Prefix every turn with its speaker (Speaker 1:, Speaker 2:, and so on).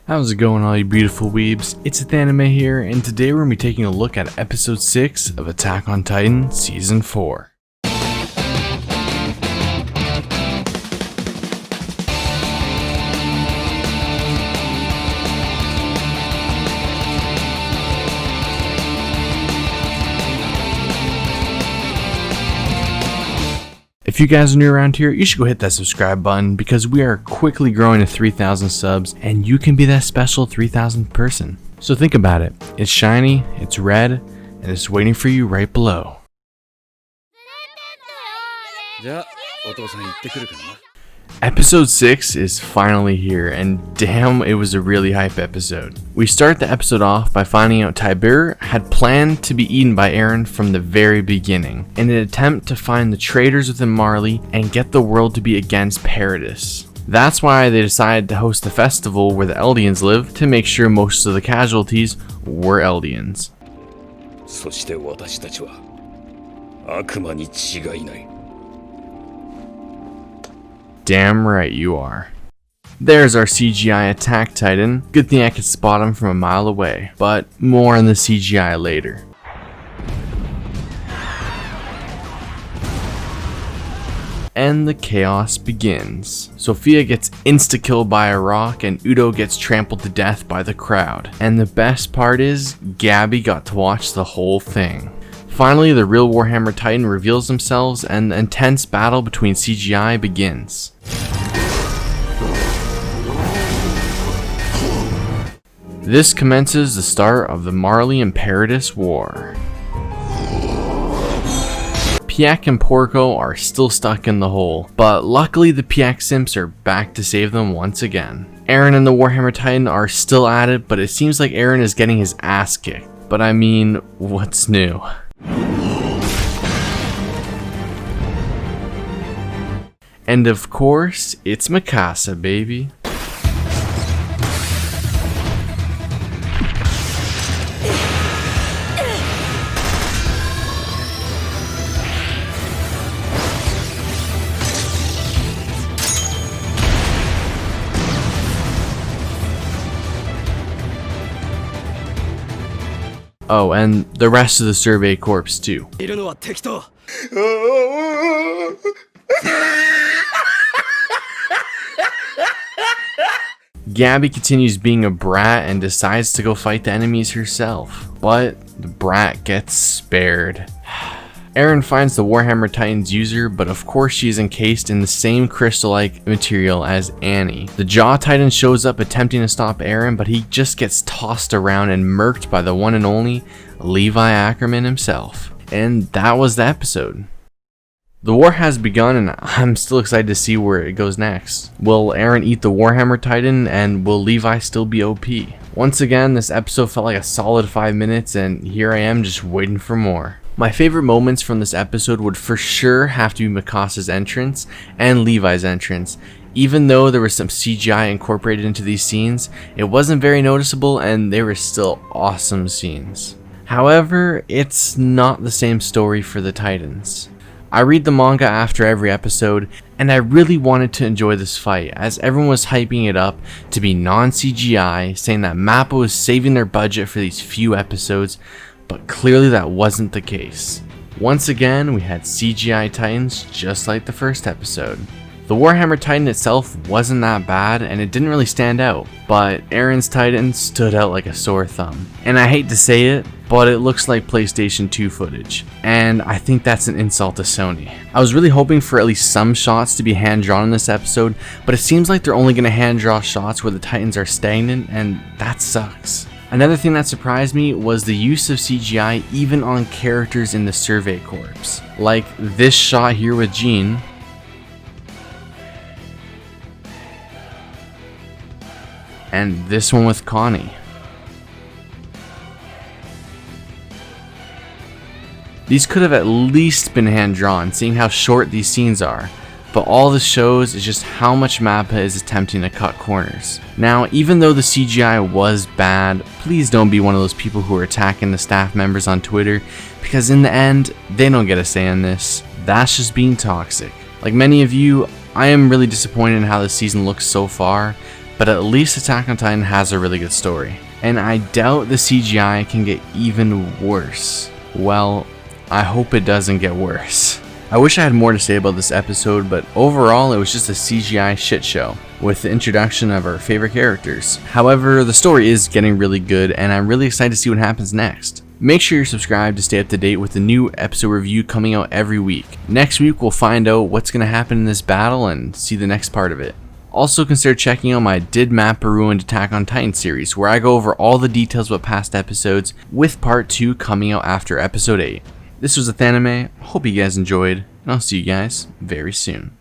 Speaker 1: How's it going, all you beautiful weebs? It's Ethanime here, and today we're going to be taking a look at episode 6 of Attack on Titan Season 4. If you guys are new around here, you should go hit that subscribe button because we are quickly growing to 3,000 subs and you can be that special 3,000th person. So think about it. It's shiny, it's red, and it's waiting for you right below. Episode 6 is finally here, and damn, it was a really hype episode. We start the episode off by finding out Tibur had planned to be eaten by Eren from the very beginning, in an attempt to find the traitors within Marley and get the world to be against Paradis. That's why they decided to host a festival where the Eldians live to make sure most of the casualties were Eldians. Damn right you are. There's our CGI attack titan. Good thing I could spot him from a mile away, but more on the CGI later. And the chaos begins. Sophia gets insta-killed by a rock and Udo gets trampled to death by the crowd. And the best part is, Gabby got to watch the whole thing. Finally, the real Warhammer Titan reveals themselves and the intense battle between CGI begins. This commences the start of the Marley and Paradis War. Piak and Porco are still stuck in the hole, but luckily the Piak simps are back to save them once again. Eren and the Warhammer Titan are still at it, but it seems like Eren is getting his ass kicked. But I mean, what's new? And of course, it's Mikasa, baby. Oh, and the rest of the Survey Corps too. Gabby continues being a brat and decides to go fight the enemies herself, but the brat gets spared. Eren finds the Warhammer Titan's user, but of course she is encased in the same crystal-like material as Annie. The Jaw Titan shows up attempting to stop Eren, but he just gets tossed around and murked by the one and only Levi Ackerman himself. And that was the episode. The war has begun and I'm still excited to see where it goes next. Will Eren eat the Warhammer Titan and will Levi still be OP? Once again, this episode felt like a solid 5 minutes and here I am just waiting for more. My favorite moments from this episode would for sure have to be Mikasa's entrance and Levi's entrance. Even though there was some CGI incorporated into these scenes, it wasn't very noticeable and they were still awesome scenes. However, it's not the same story for the Titans. I read the manga after every episode, and I really wanted to enjoy this fight as everyone was hyping it up to be non-CGI, saying that Mappa was saving their budget for these few episodes, but clearly that wasn't the case. Once again, we had CGI Titans just like the first episode. The Warhammer Titan itself wasn't that bad and it didn't really stand out, but Eren's Titan stood out like a sore thumb. And I hate to say it, but it looks like PlayStation 2 footage, and I think that's an insult to Sony. I was really hoping for at least some shots to be hand-drawn in this episode, but it seems like they're only going to hand-draw shots where the Titans are stagnant, and that sucks. Another thing that surprised me was the use of CGI even on characters in the Survey Corps. Like this shot here with Jean, and this one with Connie. These could have at least been hand-drawn, seeing how short these scenes are, but all this shows is just how much Mappa is attempting to cut corners. Now, even though the CGI was bad, please don't be one of those people who are attacking the staff members on Twitter, because in the end, they don't get a say in this. That's just being toxic. Like many of you, I am really disappointed in how this season looks so far, but at least Attack on Titan has a really good story. And I doubt the CGI can get even worse. Well, I hope it doesn't get worse. I wish I had more to say about this episode, but overall it was just a CGI shit show with the introduction of our favorite characters. However, the story is getting really good and I'm really excited to see what happens next. Make sure you're subscribed to stay up to date with the new episode review coming out every week. Next week we'll find out what's going to happen in this battle and see the next part of it. Also consider checking out my Did Mappa Ruined Attack on Titan series, where I go over all the details about past episodes, with part 2 coming out after episode 8. This was Ethanime, hope you guys enjoyed, and I'll see you guys very soon.